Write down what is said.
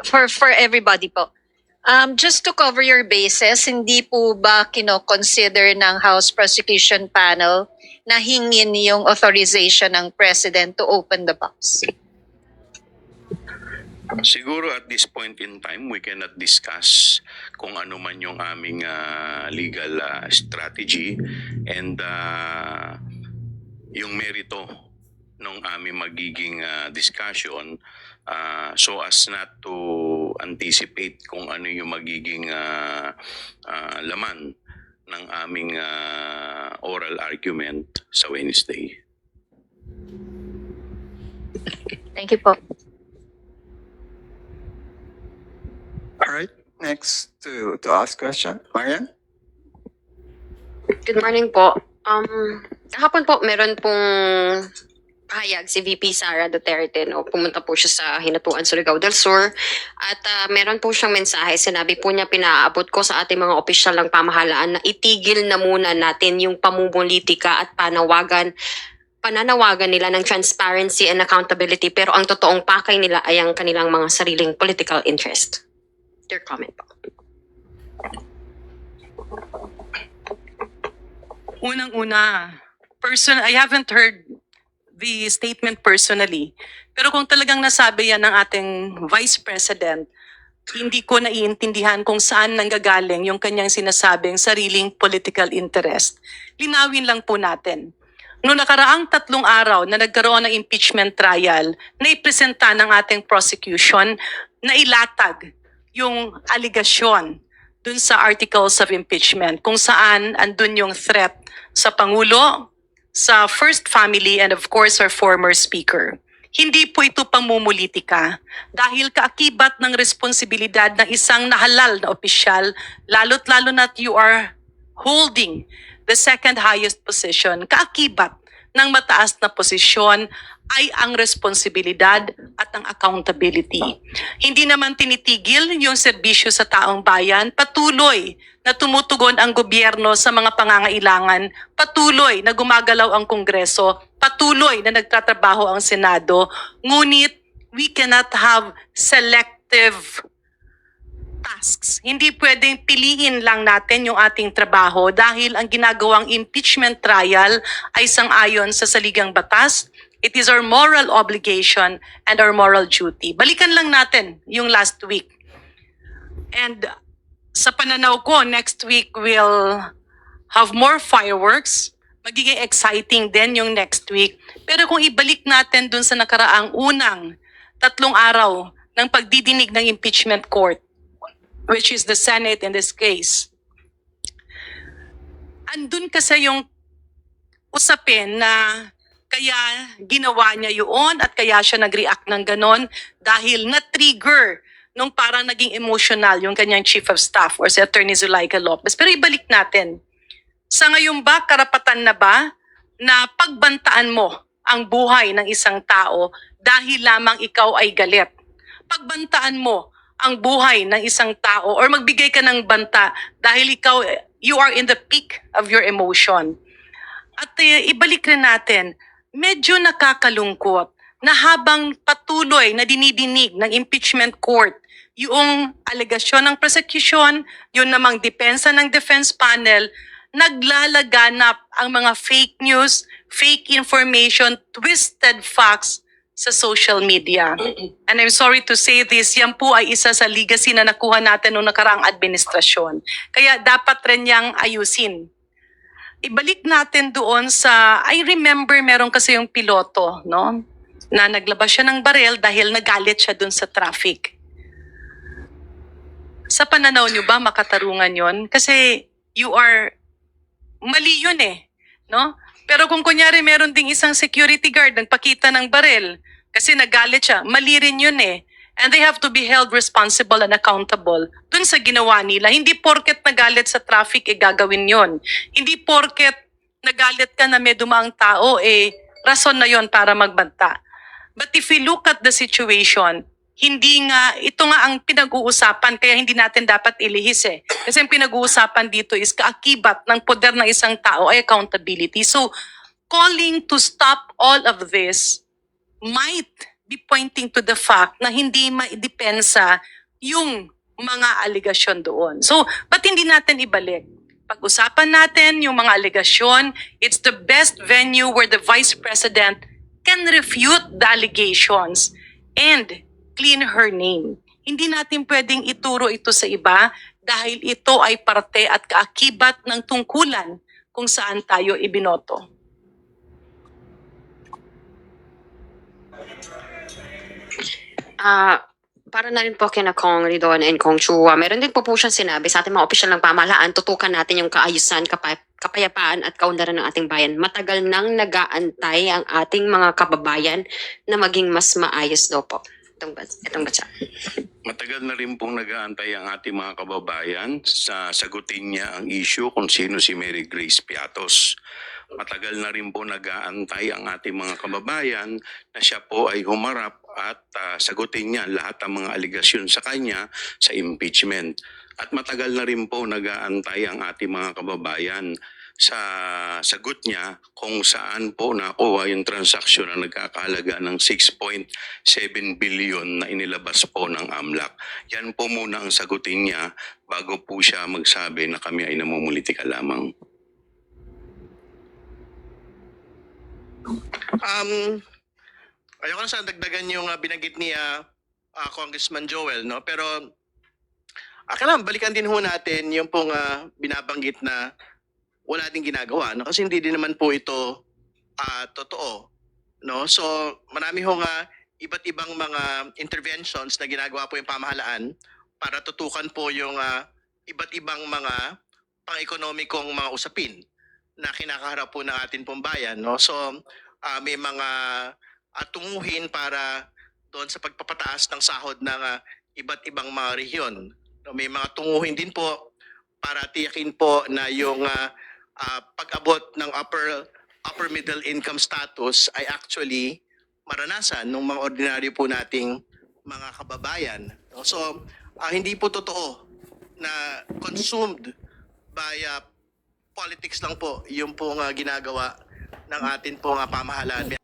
For everybody po. Just to cover your bases, hindi po ba kino-consider ng House Prosecution Panel na hingin yung authorization ng President to open the box? Siguro at this point in time, we cannot discuss kung ano man yung aming legal strategy and yung merito ng aming magiging discussion so as not to anticipate kung ano yung magiging laman ng aming oral argument sa Wednesday. Thank you po. All right, next to ask question, Marian. Good morning po. Kahapon po meron pong pahayag si VP Sara Duterte, no? Pumunta po siya sa Hinatuan, Surigao del Sur at meron po siyang mensahe. Sinabi po niya, pinaabot ko sa ating mga opisyal ng pamahalaan na itigil na muna natin yung pamumulitika at pananawagan nila ng transparency and accountability, pero ang totoong pakay nila ay ang kanilang mga sariling political interest. Your comment po. Unang-una, I haven't heard the statement personally. Pero kung talagang nasabi yan ng ating Vice President, hindi ko naiintindihan kung saan nanggagaling yung kanyang sinasabing sariling political interest. Linawin lang po natin. Noong nakaraang 3 araw na nagkaroon ng impeachment trial, naipresenta ng ating prosecution na ilatag yung aligasyon dun sa articles of impeachment kung saan andun yung threat sa Pangulo, sa First Family, and of course our former Speaker. Hindi po ito pamumulitika dahil kaakibat ng responsibilidad ng isang nahalal na opisyal, lalo't-lalo na't you are holding the second highest position. Kaakibat ng mataas na posisyon ay ang responsibilidad at ang accountability. Hindi naman tinitigil yung serbisyo sa taong bayan, patuloy na tumutugon ang gobyerno sa mga pangangailangan, patuloy na gumagalaw ang Kongreso, patuloy na nagtatrabaho ang Senado, ngunit we cannot have selective tasks. Hindi pwedeng piliin lang natin yung ating trabaho dahil ang ginagawang impeachment trial ay sang-ayon sa saligang batas. It is our moral obligation and our moral duty. Balikan lang natin yung last week. And sa pananaw ko, next week we'll have more fireworks. Magiging exciting din yung next week. Pero kung ibalik natin dun sa nakaraang unang 3 araw ng pagdidinig ng impeachment court, which is the Senate in this case, andun kasi yung usapin na kaya ginawa niya yun at kaya siya nag-react ng ganon dahil na-trigger nung parang naging emotional yung kanyang Chief of Staff or si Attorney Zulaika Lopez. Pero ibalik natin. Sa ngayon ba, karapatan na ba na pagbantaan mo ang buhay ng isang tao dahil lamang ikaw ay galit? Pagbantaan mo ang buhay ng isang tao or magbigay ka ng banta dahil you are in the peak of your emotion. At ibalik rin natin, medyo nakakalungkot na habang patuloy na dinidinig ng impeachment court yung alegasyon ng prosecution, yun namang depensa ng defense panel, naglalaganap ang mga fake news, fake information, twisted facts sa social media. And I'm sorry to say this, yan po ay isa sa legacy na nakuha natin noong nakaraang administrasyon. Kaya dapat rin niyang ayusin. Ibalik natin doon sa, I remember meron kasi yung piloto, no? Na naglabas siya ng baril dahil nagalit siya doon sa traffic. Sa pananaw niyo ba makatarungan yon? Kasi mali yun eh, no? Pero kung kunyari meron ding isang security guard nagpakita ng baril kasi nagalit siya, mali rin yun eh. And they have to be held responsible and accountable dun sa ginawa nila. Hindi porket nagalit sa traffic, gagawin yon. Hindi porket nagalit ka na may dumaang tao, rason na yon para magbanta. But if we look at the situation, ito nga ang pinag-uusapan, kaya hindi natin dapat ilihis eh. Kasi ang pinag-uusapan dito is kaakibat ng poder ng isang tao ay accountability. So, calling to stop all of this might be pointing to the fact na hindi maidepensa yung mga aligasyon doon. So, ba't hindi natin ibalik? Pag-usapan natin yung mga aligasyon, it's the best venue where the Vice President can refute the allegations and clean her name. Hindi natin pwedeng ituro ito sa iba dahil ito ay parte at kaakibat ng tungkulan kung saan tayo ibinoto. Para na rin po kina Kong Ridon and Kong Chua, meron din po siyang sinabi sa ating mga opisyal ng pamahalaan, tutukan natin yung kaayusan, kapayapaan at kaunlaran ng ating bayan. Matagal nang nag-aantay ang ating mga kababayan na maging mas maayos daw po. Itong batsa. Matagal na rin pong nag-aantay ang ating mga kababayan sa sagutin niya ang issue kung sino si Mary Grace Piatos. Matagal na rin po nag-aantay ang ating mga kababayan na siya po ay humarap at sagutin niya lahat ng mga aligasyon sa kanya sa impeachment. At matagal na rin po nag-aantay ang ating mga kababayan sa sagot niya kung saan po nakuha yung transaksyon na nagkakahalaga ng 6.7 billion na inilabas po ng AMLAC. Yan po muna ang sagutin niya bago po siya magsabi na kami ay namumulitika lamang. Ayoko na sana dagdagan yung binanggit ni Congressman Joel, no? Pero kailangan balikan din ho natin yung pong binabanggit na wala din ginagawa, no? Kasi hindi din naman po ito totoo, no? So marami ho iba't ibang mga interventions na ginagawa po yung pamahalaan para tutukan po yung iba't ibang mga pang-ekonomikong mga usapin na kinakaharap po ng atin pong bayan, no? So may mga tunguhin para doon sa pagpapataas ng sahod ng iba't ibang mga rehiyon. No, may mga tunguhin din po para tiyakin po na yung pag-abot ng upper middle income status ay actually maranasan ng mga ordinaryo po nating mga kababayan. No? So hindi po totoo na consumed by politics lang po yung pong ginagawa ng atin pong pamahalaan.